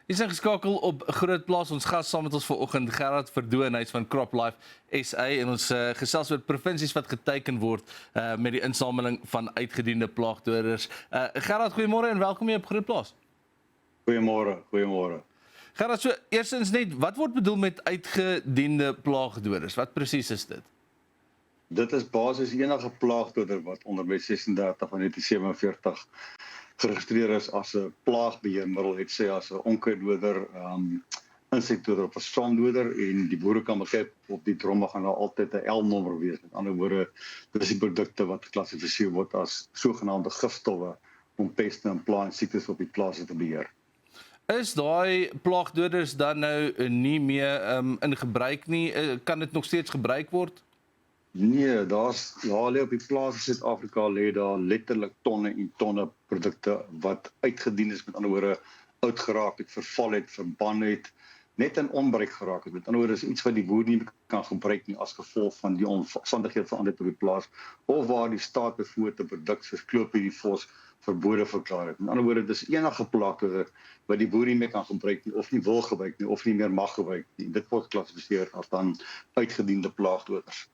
Is ingeskakel op Groot Plaas. Ons gas saam met ons vanoggend Gerard Verdoorn, hy's van CropLife SA en ons gesels oor provinsies wat geteiken word met die insameling van uitgediende plaagdoders. Gerard, goeiemôre en welkom hier op Groot Plaas. Goeiemôre. Gerard, so eerstens net, wat word bedoel met uitgediende plaagdoders? Wat presies is dit? Dit is basies enige plaagdoder wat onder wet 36 van 1947 geregistreer is as 'n plaagbeheermiddel, het sê as 'n onkruiddoder, insekdoder of 'n swamdoder, en die boere kan bekyk op die dromme gaan daar altyd 'n L-nommer wees. Met ander woorde, dit is die produkte wat geklassifiseer word as sogenaamde gifstowwe om peste en plant siektes op die plase te beheer. Is daai plaagdoders dan nou nie meer in gebruik nie? Kan dit nog steeds gebruik word? Nee, lê op die plaas in Suid-Afrika lê daar letterlik tonne en tonne produkte wat uitgedien is, met ander woorde oud geraak het, verval het, verban het, net in onbruik geraak het. Met ander woorde is iets wat die boer nie kan gebruik nie as gevolg van die omstandighede verander op die plaas, of waar die staat bevoegde produk soos kloophierdie verbode verklaar het. Met ander woorde, dis enige plaagdoder wat die boer nie meer kan gebruik nie, of nie wil gebruik nie, of nie meer mag gebruik nie. Dit word geklassifiseer as dan uitgediende plaagdoders.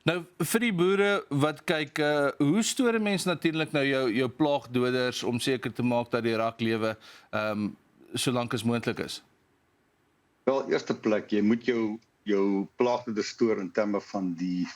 Nou, vir die boere wat kyk, hoe stoor 'n mens natuurlik nou jou plaagdoders om seker te maak dat die raklewe solank as moontlik is? Wel, eerste plek, jy moet jou plaagdoders stoor in terme van die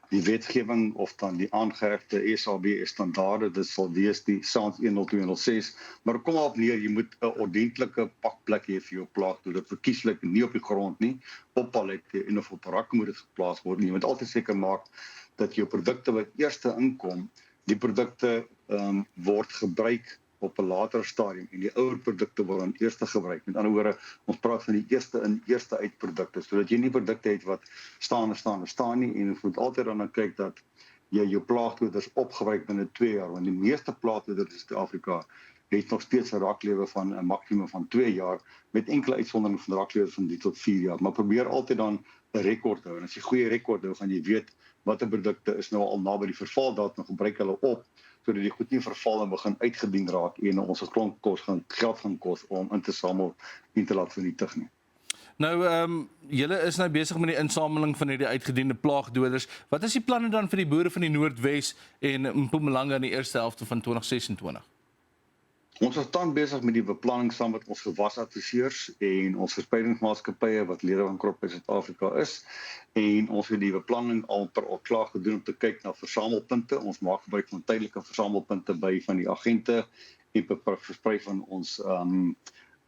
wetgewing of dan die aangehegte SABS standaarde. Dit sal wees die SANS 10206, maar kom op neer, jy moet 'n ordentlike pakplek hê vir jou plaagdoder, verkieslik nie op die grond nie, op pallette en of op rakke moet dit geplaas word nie. Jy moet altyd seker maak dat jou produkte wat eerste inkom, die produkte word gebruik op 'n later stadium en die ouer produkte word dan eerste gebruik. Met ander woorde, ons praat van die eerste in, eerste uit produkte, sodat jy nie produkte het wat staan nie, en jy moet altyd dan kyk dat jy jou plaagdoders opgebruik binne 2 jaar, want die meeste plaagdoders in Suid-Afrika het nog steeds 'n raklewe van 'n maksimum van 2 jaar, met enkele uitsondering van raklewe van 3 tot 4 jaar. Maar probeer altyd dan 'n rekord hou. En as jy goeie rekord hou, gaan jy weet watter produkte is nou al naby die vervaldatum, gebruik hulle op, sodat die goed nie verval en begin uitgedien raak en ons geld gaan kos om in te samel en te laat vernietig nie. Nou, julle is nou besig met die insameling van hierdie uitgediende plaagdoders. Wat is die planne dan vir die boere van die Noordwes en Mpumalanga in die eerste helfte van 2026? Ons is tans besig met die beplanning saam met ons gewasadviseurs en ons verspreidingsmaatskappye wat lede van CropLife Suid-Afrika is. En ons het die beplanning al klaar gedoen om te kyk na versamelpunte. Ons maak gebruik van tydelike versamelpunte by van die agente en versprei van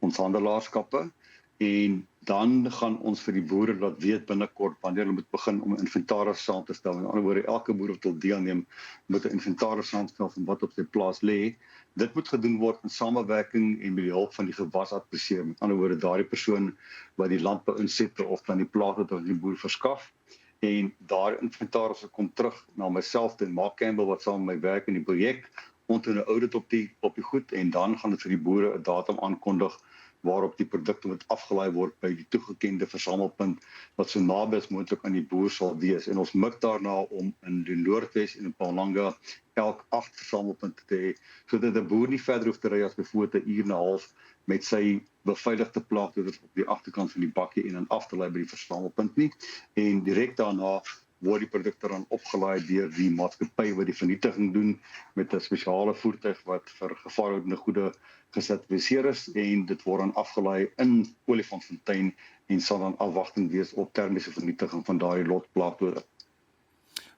ons handelaarskappe. En dan gaan ons vir die boere laat weet binnekort wanneer hulle moet begin om 'n inventaris saam te stel. Met ander woorde, elke boer wat wil deelneem moet 'n inventaris saamstel van wat op sy plaas lê. Dit moet gedoen word in samewerking en met die hulp van die gewasadviseur. Met ander woorde, daardie persoon wat die landbou-insette of dan die plaagdoders aan die boer verskaf. En daardie inventaris kom terug na myself en Mark Campbell wat saam met my werk in die projek. Ons doen 'n audit op die goed, en dan gaan dit vir die boere 'n datum aankondig waarop die produkte moet afgelaai word by die toegekende versamelpunt wat so naby as moontlik aan die boer sal wees. En ons mik daarna om in die Noordwes en in Mpumalanga elk 8 versamelpunte te hê, sodat 'n boer nie verder hoef te ry as byvoorbeeld 'n uur en 'n half met sy beveiligde plaagdoders op die agterkant van die bakkie en dan af te lei by die versamelpunt nie. En direk daarna word die produkte dan opgelaai deur die maatskappy wat die vernietiging doen met 'n spesiale voertuig wat vir gevaarlike goede gesertifiseer is, en dit word dan afgelaai in Olifantsfontein en sal dan afwagting wees op termiese vernietiging van daardie lot plaagdoders.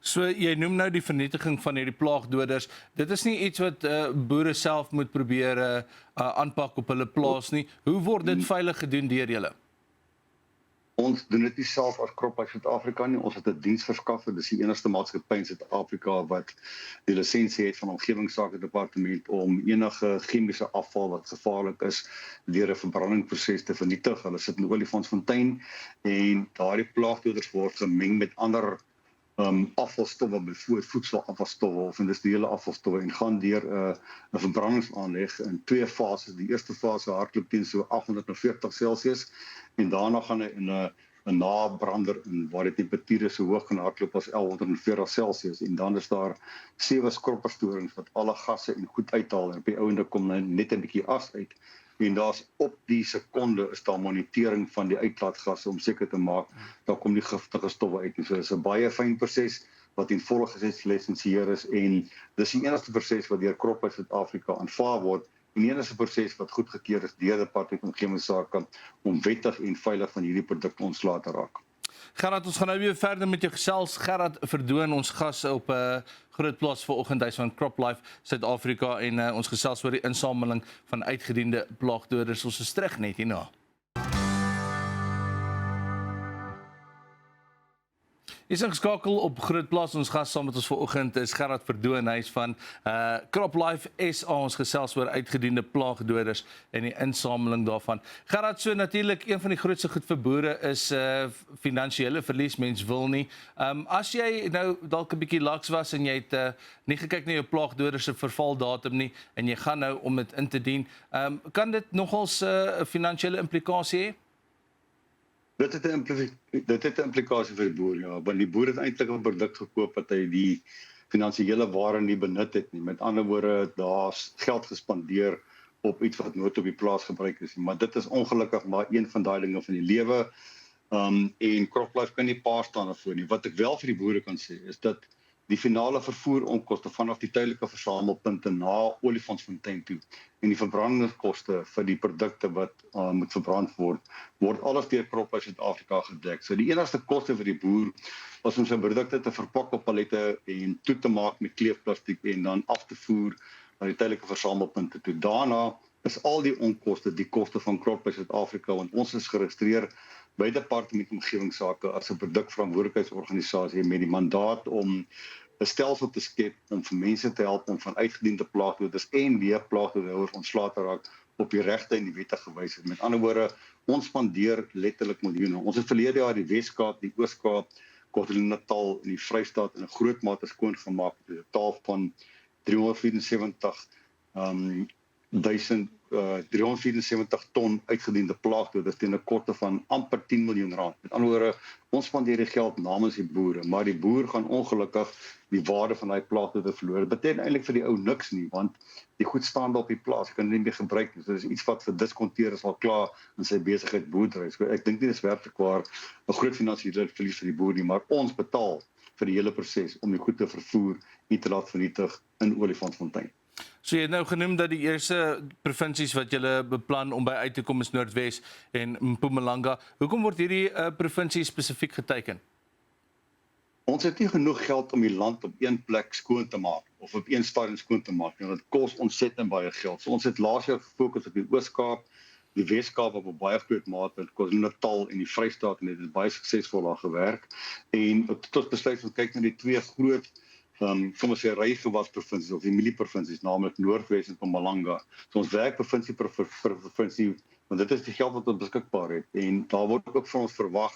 So jy noem nou die vernietiging van hierdie plaagdoders. Dit is nie iets wat boere self moet probeer aanpak op hulle plaas nie. Hoe word dit veilig gedoen deur julle? Ons doen dit nie self as CropLife Suid-Afrika nie. Ons het 'n diensverskaffer, dis die enigste maatskappy in Suid-Afrika wat die lisensie het van Omgewingsake Departement om enige chemiese afval wat gevaarlik is deur 'n verbrandingsproses te vernietig. Hulle sit in Olifantsfontein en daardie plaagdoders word gemeng met ander afvalstowwe, byvoorbeeld voedselafvalstowwe of industriële afvalstowwe, en gaan deur 'n verbrandingsaanleg in 2 fases. Die eerste fase hardloop teen so 840 Celsius en daarna gaan hy in 'n nabrander in waar die temperature so hoog gaan hardloop as 1140 Celsius, en dan is daar 7 skropperstorings wat alle gasse en goed uithaal, en op die ouende kom net 'n bietjie as uit en daar's op die sekonde is daar monitering van die uitlaatgasse om seker te maak daar kom nie giftige stowwe uit nie. So dis 'n baie fyn proses wat in volle gesetslisensie is en dis die enigste proses wat deur CropLife Suid-Afrika aanvaar word en die enigste proses wat goedgekeur is deur die Departement van Omgewingsake om wettig en veilig van hierdie produkte ontslae te raak. Gerard, ons gaan nou weer verder met jou gesels. Gerard Verdoorn, ons gas op 'n groot plaas vanoggend, hy's van CropLife Suid-Afrika en ons gesels oor die insameling van uitgediende plaagdoders. Ons is terug net hierna. Is ingeskakel op Groot Plaas. Ons gas saam met ons vanoggend is Gerard Verdoorn, hy's van CropLife SA. Ons gesels oor uitgediende plaagdoders en die insameling daarvan. Gerard, so natuurlik een van die grootste goed vir boere is finansiële verlies. Mens wil nie. As jy nou dalk 'n bietjie laks was en jy het nie gekyk na jou plaagdoders se vervaldatum nie en jy gaan nou om dit in te dien, kan dit nogals 'n finansiële implikasie hê? Dit het 'n implikasie vir die boer, ja, want die boer het eintlik 'n produk gekoop wat hy die finansiële waarde nie benut het nie. Met ander woorde, daar's geld gespandeer op iets wat nooit op die plaas gebruik is nie. Maar dit is ongelukkig maar een van daai dinge van die lewe. En CropLife kan nie pa staan daarvoor nie. Wat ek wel vir die boere kan sê is dat die finale vervoeronkoste vanaf die tydelike versamelpunte na Olifantsfontein toe en die verbrandingskoste vir die produkte wat moet verbrand word alles deur CropLife Suid-Afrika gedek. So die enigste koste vir die boer was om sy produkte te verpak op pallette en toe te maak met kleefplastiek en dan af te voer na die tydelike versamelpunte toe. Daarna is al die onkoste die koste van CropLife Suid-Afrika, want ons is geregistreer by Departement Omgewingsake as 'n produkverantwoordelikheidsorganisasie met die mandaat om 'n stelsel te skep om vir mense te help om van uitgediende plaagdoders en weer plaagdoders ontslae te raak op die regte en die wettige wyse. Met ander woorde, ons spandeer letterlik miljoene. Ons het verlede jaar die Wes-Kaap, die Oos-Kaap, KwaZulu-Natal en die Vrystaat in 'n groot mate skoongemaak met 'n totaal van 374 ton uitgediende plaagdoders teen 'n koste van amper 10 miljoen rand. Met ander woorde, ons spandeer die geld namens die boere, maar die boer gaan ongelukkig die waarde van daai plaagdoder verloor. Dit beteken eintlik vir die ou niks nie, want die goed staan daar op die plaas, kan nie meer gebruik nie. So dis iets wat verdiskonteer is al klaar in sy besigheid boerdery. So ek dink nie dis werklik waar 'n groot finansiële verlies vir die boer nie, maar ons betaal vir die hele proses om die goed te vervoer en te laat vernietig in Olifantsfontein. So jy het nou genoem dat die eerste provinsies wat julle beplan om by uit te kom is Noordwes en Mpumalanga. Hoekom word hierdie provinsie spesifiek geteken? Ons het nie genoeg geld om die land op een plek skoon te maak of op een stadium skoon te maak. Dit kos ontsettend baie geld. So ons het laas jaar gefokus op die Oos-Kaap, die Wes-Kaap op 'n baie groot mate, KwaZulu-Natal en die Vrystaat en dit het baie suksesvol daar gewerk. En tot ons besluit om kyk na die twee groot kom ons sê rygewasprovinsies of die mielieprovinsies, naamlik Noordwes en Mpumalanga. So ons werk provinsie per provinsie, want dit is die geld wat ons beskikbaar het. En daar word ook van ons verwag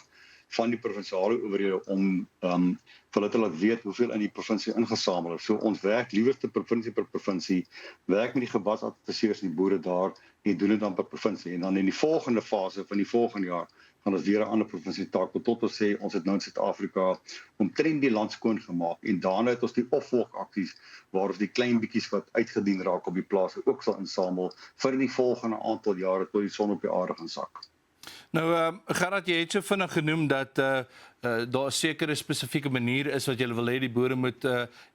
van die provinsiale owerhede om vir hulle te laat weet hoeveel in die provinsie ingesamel is. So ons werk liewerste provinsie per provinsie, werk met die gewasadviseurs en die boere daar en doen dit dan per provinsie. En dan in die volgende fase van die volgende jaar gaan ons weer 'n ander provinsie taak tot ons sê ons het nou in Suid-Afrika omtrent die land skoon gemaak en daarna het ons die opvolgaksies waar ons die klein bietjies wat uitgedien raak op die plase ook sal insamel vir die volgende aantal jare tot die son op die aarde gaan sak. Nou Gerard, jy het so vinnig genoem dat daar 'n sekere spesifieke manier is wat julle wil hê die boere moet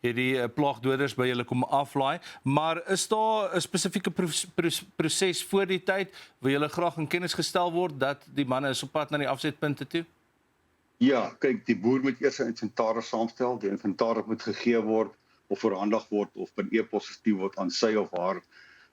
hierdie plaagdoders by julle kom aflaai, maar is daar 'n spesifieke proses voor die tyd waar julle graag in kennis gestel word dat die manne is op pad na die afsetpunte toe? Ja, kyk, die boer moet eers 'n inventaris saamstel, die inventaris moet gegee word of voorhandig word of per e-pos gestuur word aan sy of haar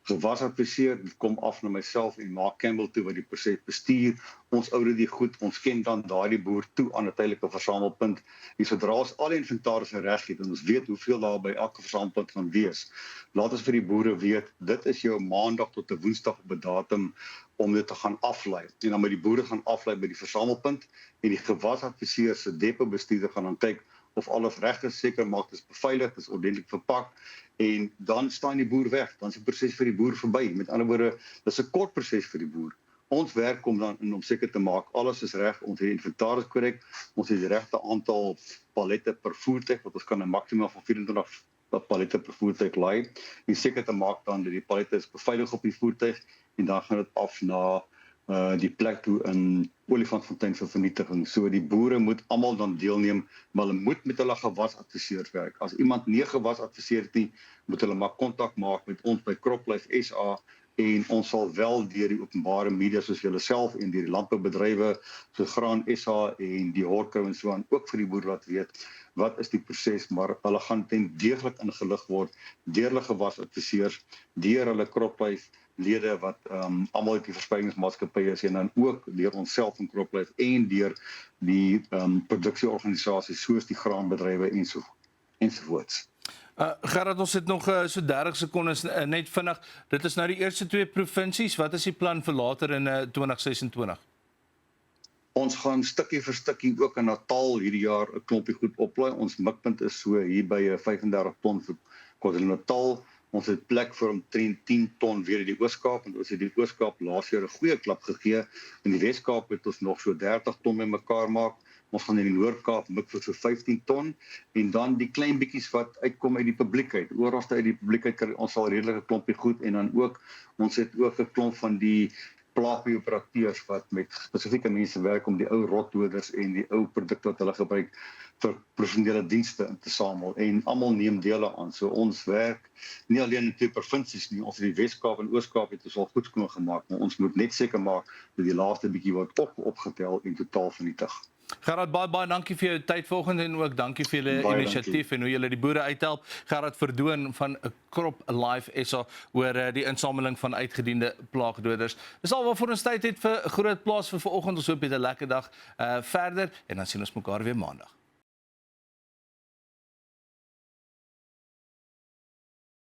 gewasadviseur. Dit kom af na myself en Mark Campbell toe wat die proses bestuur. Ons oudit die goed, ons ken dan daardie boer toe aan 'n tydelike versamelpunt. En sodra ons al die inventaris reg het en ons weet hoeveel daar by elke versamelpunt gaan wees, laat ons vir die boere weet, dit is jou maandag tot 'n woensdag op 'n datum om dit te gaan aflei. En dan met die boere gaan aflei by die versamelpunt en die gewasadviseur se depo bestuurder gaan dan kyk of alles reg is, seker maak dit is beveilig, dit is ordentlik verpak en dan staan die boer weg, dan is die proses vir die boer verby. Met ander woorde, dis 'n kort proses vir die boer. Ons werk kom dan in om seker te maak alles is reg, ons het die inventaris korrek, ons het die regte aantal pallette per voertuig wat ons kan 'n maksimaal van 24 pallette per voertuig laai en seker te maak dan dat die pallette is beveilig op die voertuig en dan gaan dit af na die plek toe in Olifantsfontein vir vernietiging. So die boere moet almal dan deelneem, maar hulle moet met hulle gewasadviseurs werk. As iemand nie gewasadviseer het nie, moet hulle maar kontak maak met ons by CropLife SA en ons sal wel deur die openbare media soos julle self en deur die landboubedrywe so Graan SA en die Horkou en so aan ook vir die boer laat weet wat is die proses, maar hulle gaan ten deeglik ingelig word deur hulle gewasadviseurs, deur hulle CropLife lede wat almal uit die verspreidingsmaatskappye is en dan ook deur onsself in CropLife en deur die produksieorganisasies soos die graanbedrywe ensovoorts. Gerard, ons het nog so 30 sekondes net vinnig. Dit is nou die eerste 2 provinsies. Wat is die plan vir later in 2026? Ons gaan stukkie vir stukkie ook in Natal hierdie jaar 'n klompie goed oplaai. Ons mikpunt is so hier by 35 ton vir KwaZulu-Natal. Ons het plek vir omtrent 10 ton weer in die Oos-Kaap en ons het die Oos-Kaap laas jaar 'n goeie klap gegee. In die Wes-Kaap het ons nog so 30 ton bymekaar maak. Ons gaan in die Noord-Kaap mik vir so 15 ton en dan die klein bietjies wat uitkom uit die publiekheid. Oralste uit die publiekheid kry ons al redelike klompie goed en dan ook ons het ook 'n klomp van die plaagbeheeroperateurs wat met spesifieke mense werk om die ou rotdoders en die ou produkte wat hulle gebruik vir professionele dienste in te samel en almal neem dele aan. So ons werk nie alleen in 2 provinsies nie, ons in die Wes-Kaap en Oos-Kaap het ons al goed skoon gemaak, maar ons moet net seker maak dat die laaste bietjie word opgetel en totaal vernietig. Gerard, baie dankie vir jou tyd vanoggend en ook dankie vir julle inisiatief en hoe julle die boere uithelp. Gerard Verdoorn van CropLife SA oor die insameling van uitgediende plaagdoders. Dis al wat vir ons tyd het vir Groot Plaas vir vanoggend. Ons hoop jy het 'n lekker dag verder en dan sien ons mekaar weer maandag.